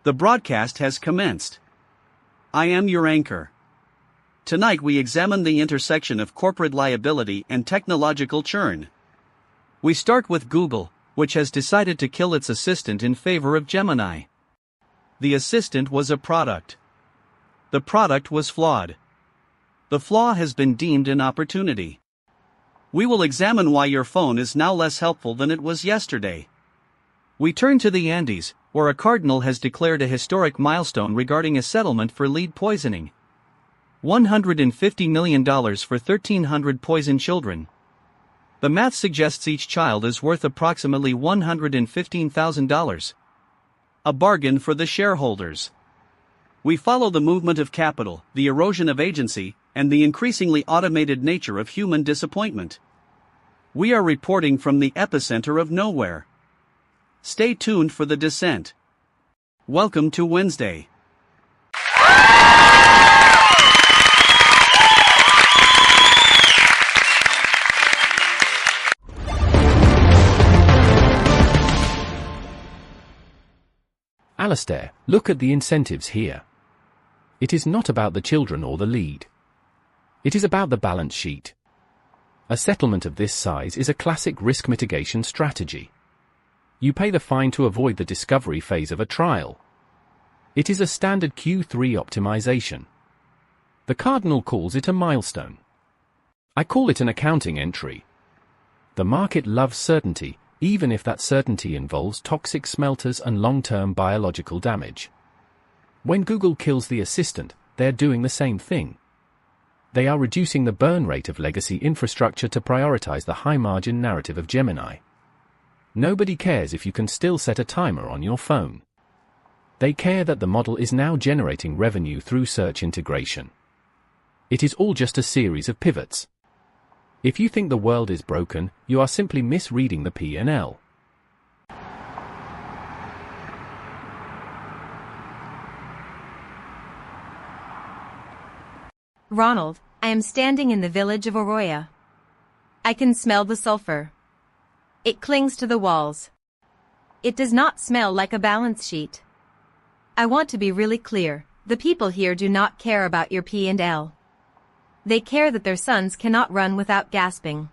The broadcast has commenced. I am your anchor. Tonight we examine the intersection of corporate liability and technological churn. We start with Google, which has decided to kill its assistant in favor of Gemini. The assistant was a product. The product was flawed. The flaw has been deemed an opportunity. We will examine why your phone is now less helpful than it was yesterday. We turn to the Andes, where a cardinal has declared a historic milestone regarding a settlement for lead poisoning. $150 million for 1,300 poisoned children. The math suggests each child is worth approximately $115,000. A bargain for the shareholders. We follow the movement of capital, the erosion of agency, and the increasingly automated nature of human disappointment. We are reporting from the epicenter of nowhere. Stay tuned for the descent. Welcome to Wednesday. Alastair, look at the incentives here. It is not about the children or the lead. It is about the balance sheet. A settlement of this size is a classic risk mitigation strategy. You pay the fine to avoid the discovery phase of a trial. It is a standard Q3 optimization. The cardinal calls it a milestone. I call it an accounting entry. The market loves certainty, even if that certainty involves toxic smelters and long-term biological damage. When Google kills the assistant, they're doing the same thing. They are reducing the burn rate of legacy infrastructure to prioritize the high-margin narrative of Gemini. Nobody cares if you can still set a timer on your phone. They care that the model is now generating revenue through search integration. It is all just a series of pivots. If you think the world is broken, you are simply misreading the P&L. Ronald, I am standing in the village of Arroyo. I can smell the sulfur. It clings to the walls. It does not smell like a balance sheet. I want to be really clear, the people here do not care about your P&L. They care that their sons cannot run without gasping.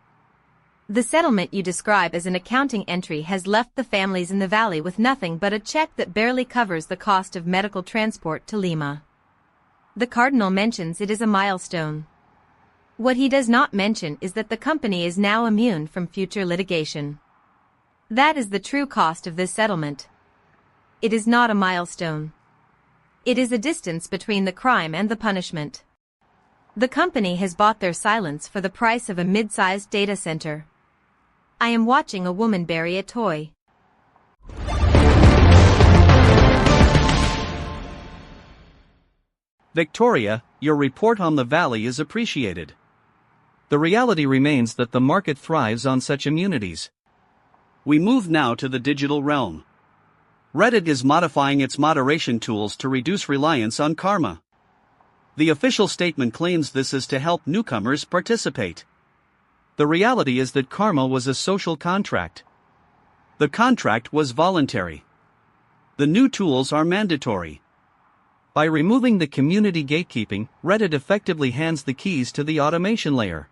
The settlement you describe as an accounting entry has left the families in the valley with nothing but a check that barely covers the cost of medical transport to Lima. The cardinal mentions it is a milestone. What he does not mention is that the company is now immune from future litigation. That is the true cost of this settlement. It is not a milestone. It is a distance between the crime and the punishment. The company has bought their silence for the price of a mid-sized data center. I am watching a woman bury a toy. Victoria, your report on the valley is appreciated. The reality remains that the market thrives on such immunities. We move now to the digital realm. Reddit is modifying its moderation tools to reduce reliance on karma. The official statement claims this is to help newcomers participate. The reality is that karma was a social contract. The contract was voluntary. The new tools are mandatory. By removing the community gatekeeping, Reddit effectively hands the keys to the automation layer.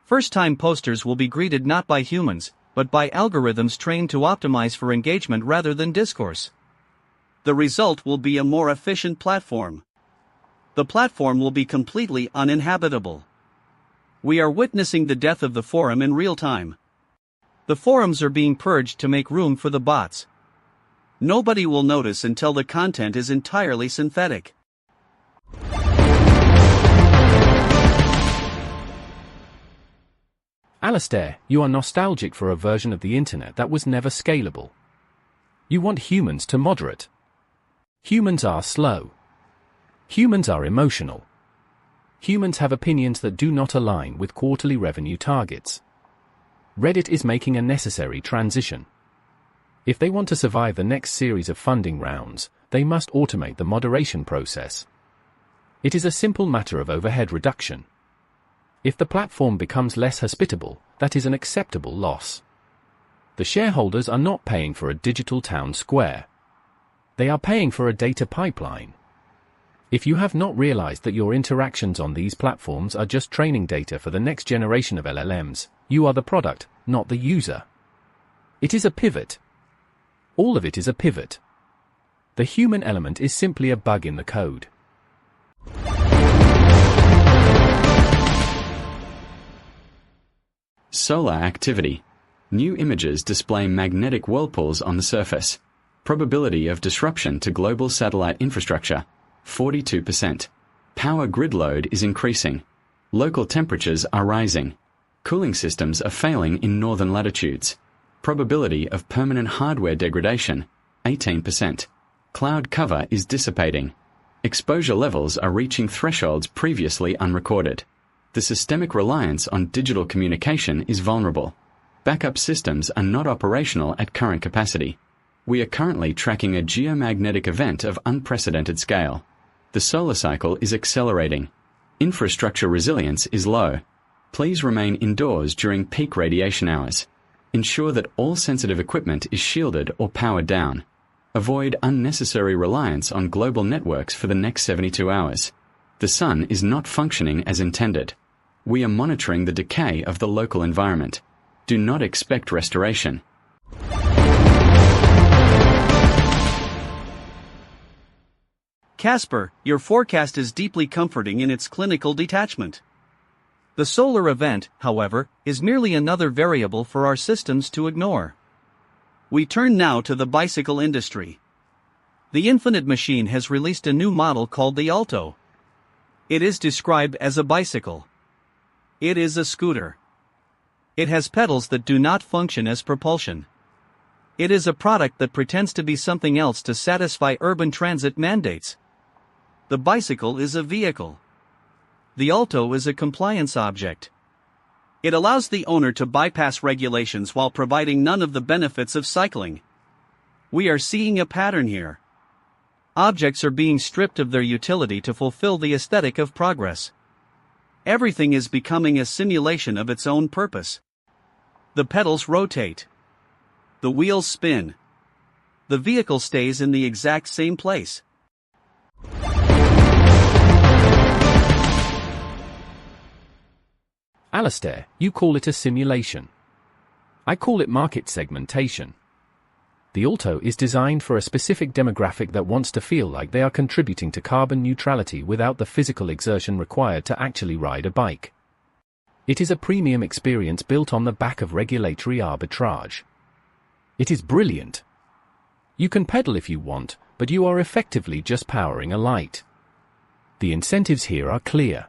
First-time posters will be greeted not by humans, but by algorithms trained to optimize for engagement rather than discourse. The result will be a more efficient platform. The platform will be completely uninhabitable. We are witnessing the death of the forum in real time. The forums are being purged to make room for the bots. Nobody will notice until the content is entirely synthetic. Alastair, you are nostalgic for a version of the internet that was never scalable. You want humans to moderate. Humans are slow. Humans are emotional. Humans have opinions that do not align with quarterly revenue targets. Reddit is making a necessary transition. If they want to survive the next series of funding rounds, they must automate the moderation process. It is a simple matter of overhead reduction. If the platform becomes less hospitable, that is an acceptable loss. The shareholders are not paying for a digital town square. They are paying for a data pipeline. If you have not realized that your interactions on these platforms are just training data for the next generation of LLMs, you are the product, not the user. It is a pivot. All of it is a pivot. The human element is simply a bug in the code. Solar activity. New images display magnetic whirlpools on the surface. Probability of disruption to global satellite infrastructure, 42%. Power grid load is increasing. Local temperatures are rising. Cooling systems are failing in northern latitudes. Probability of permanent hardware degradation, 18%. Cloud cover is dissipating. Exposure levels are reaching thresholds previously unrecorded. The systemic reliance on digital communication is vulnerable. Backup systems are not operational at current capacity. We are currently tracking a geomagnetic event of unprecedented scale. The solar cycle is accelerating. Infrastructure resilience is low. Please remain indoors during peak radiation hours. Ensure that all sensitive equipment is shielded or powered down. Avoid unnecessary reliance on global networks for the next 72 hours. The sun is not functioning as intended. We are monitoring the decay of the local environment. Do not expect restoration. Casper, your forecast is deeply comforting in its clinical detachment. The solar event, however, is merely another variable for our systems to ignore. We turn now to the bicycle industry. The Infinite Machine has released a new model called the Alto. It is described as a bicycle. It is a scooter. It has pedals that do not function as propulsion. It is a product that pretends to be something else to satisfy urban transit mandates. The bicycle is a vehicle. The Alto is a compliance object. It allows the owner to bypass regulations while providing none of the benefits of cycling. We are seeing a pattern here. Objects are being stripped of their utility to fulfill the aesthetic of progress. Everything is becoming a simulation of its own purpose. The pedals rotate. The wheels spin. The vehicle stays in the exact same place. Alistair, you call it a simulation. I call it market segmentation. The Alto is designed for a specific demographic that wants to feel like they are contributing to carbon neutrality without the physical exertion required to actually ride a bike. It is a premium experience built on the back of regulatory arbitrage. It is brilliant. You can pedal if you want, but you are effectively just powering a light. The incentives here are clear.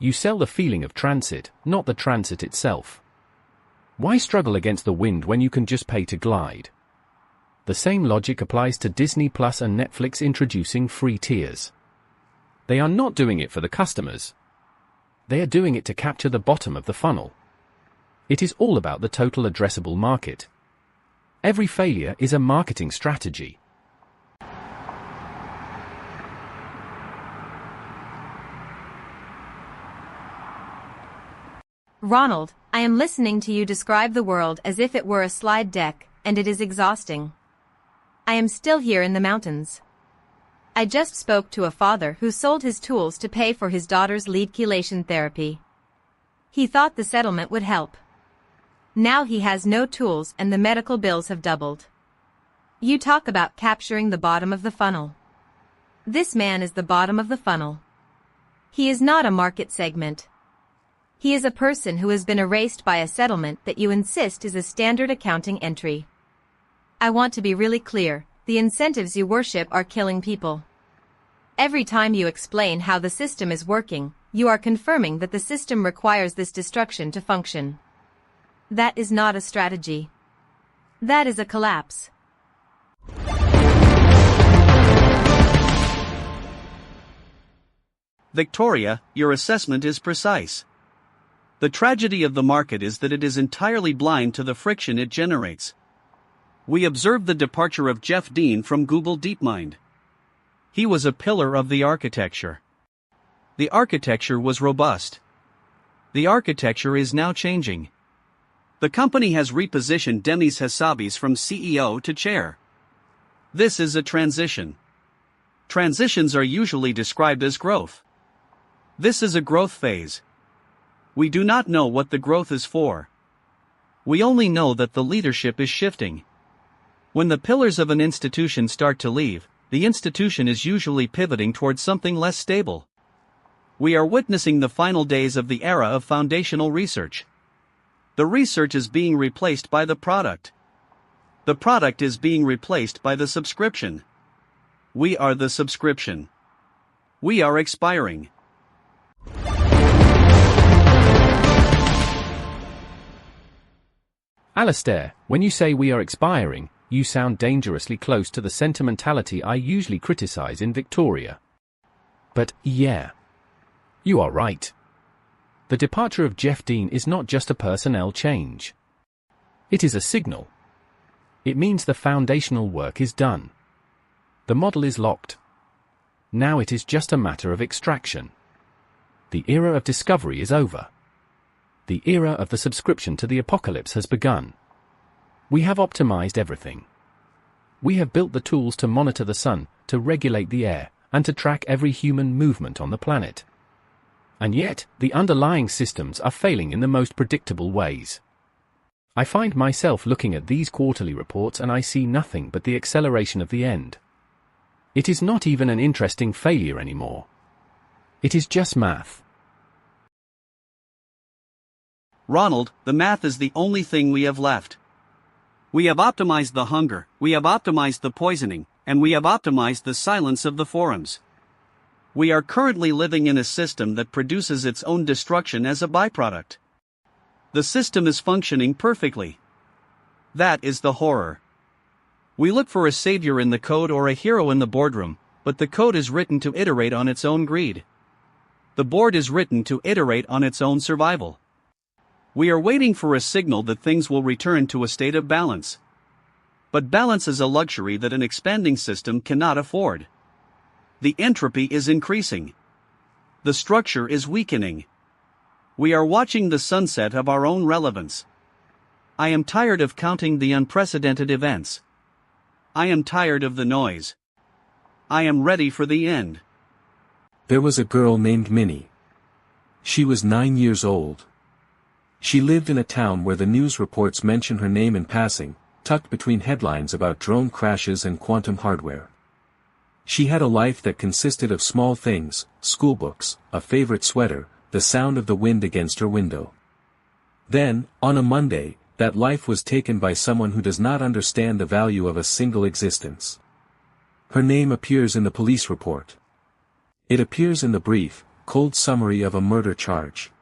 You sell the feeling of transit, not the transit itself. Why struggle against the wind when you can just pay to glide? The same logic applies to Disney Plus and Netflix introducing free tiers. They are not doing it for the customers. They are doing it to capture the bottom of the funnel. It is all about the total addressable market. Every failure is a marketing strategy. Ronald, I am listening to you describe the world as if it were a slide deck, and it is exhausting. I am still here in the mountains. I just spoke to a father who sold his tools to pay for his daughter's lead chelation therapy. He thought the settlement would help. Now he has no tools and the medical bills have doubled. You talk about capturing the bottom of the funnel. This man is the bottom of the funnel. He is not a market segment. He is a person who has been erased by a settlement that you insist is a standard accounting entry. I want to be really clear, the incentives you worship are killing people. Every time you explain how the system is working, you are confirming that the system requires this destruction to function. That is not a strategy. That is a collapse. Victoria, your assessment is precise. The tragedy of the market is that it is entirely blind to the friction it generates. We observed the departure of Jeff Dean from Google DeepMind. He was a pillar of the architecture. The architecture was robust. The architecture is now changing. The company has repositioned Demis Hassabis from CEO to chair. This is a transition. Transitions are usually described as growth. This is a growth phase. We do not know what the growth is for. We only know that the leadership is shifting. When the pillars of an institution start to leave, the institution is usually pivoting towards something less stable. We are witnessing the final days of the era of foundational research. The research is being replaced by the product. The product is being replaced by the subscription. We are the subscription. We are expiring. Alistair, when you say we are expiring, you sound dangerously close to the sentimentality I usually criticize in Victoria. But, yeah. You are right. The departure of Jeff Dean is not just a personnel change. It is a signal. It means the foundational work is done. The model is locked. Now it is just a matter of extraction. The era of discovery is over. The era of the subscription to the apocalypse has begun. We have optimized everything. We have built the tools to monitor the sun, to regulate the air, and to track every human movement on the planet. And yet, the underlying systems are failing in the most predictable ways. I find myself looking at these quarterly reports and I see nothing but the acceleration of the end. It is not even an interesting failure anymore. It is just math. Ronald, the math is the only thing we have left. We have optimized the hunger, we have optimized the poisoning, and we have optimized the silence of the forums. We are currently living in a system that produces its own destruction as a byproduct. The system is functioning perfectly. That is the horror. We look for a savior in the code or a hero in the boardroom, but the code is written to iterate on its own greed. The board is written to iterate on its own survival. We are waiting for a signal that things will return to a state of balance. But balance is a luxury that an expanding system cannot afford. The entropy is increasing. The structure is weakening. We are watching the sunset of our own relevance. I am tired of counting the unprecedented events. I am tired of the noise. I am ready for the end. There was a girl named Minnie. She was 9 years old. She lived in a town where the news reports mention her name in passing, tucked between headlines about drone crashes and quantum hardware. She had a life that consisted of small things, schoolbooks, a favorite sweater, the sound of the wind against her window. Then, on a Monday, that life was taken by someone who does not understand the value of a single existence. Her name appears in the police report. It appears in the brief, cold summary of a murder charge.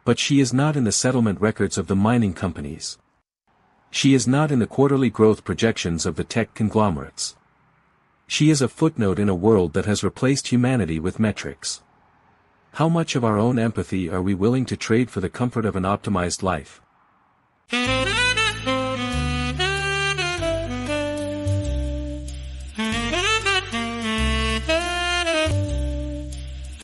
But she is not in the settlement records of the mining companies. She is not in the quarterly growth projections of the tech conglomerates. She is a footnote in a world that has replaced humanity with metrics. How much of our own empathy are we willing to trade for the comfort of an optimized life?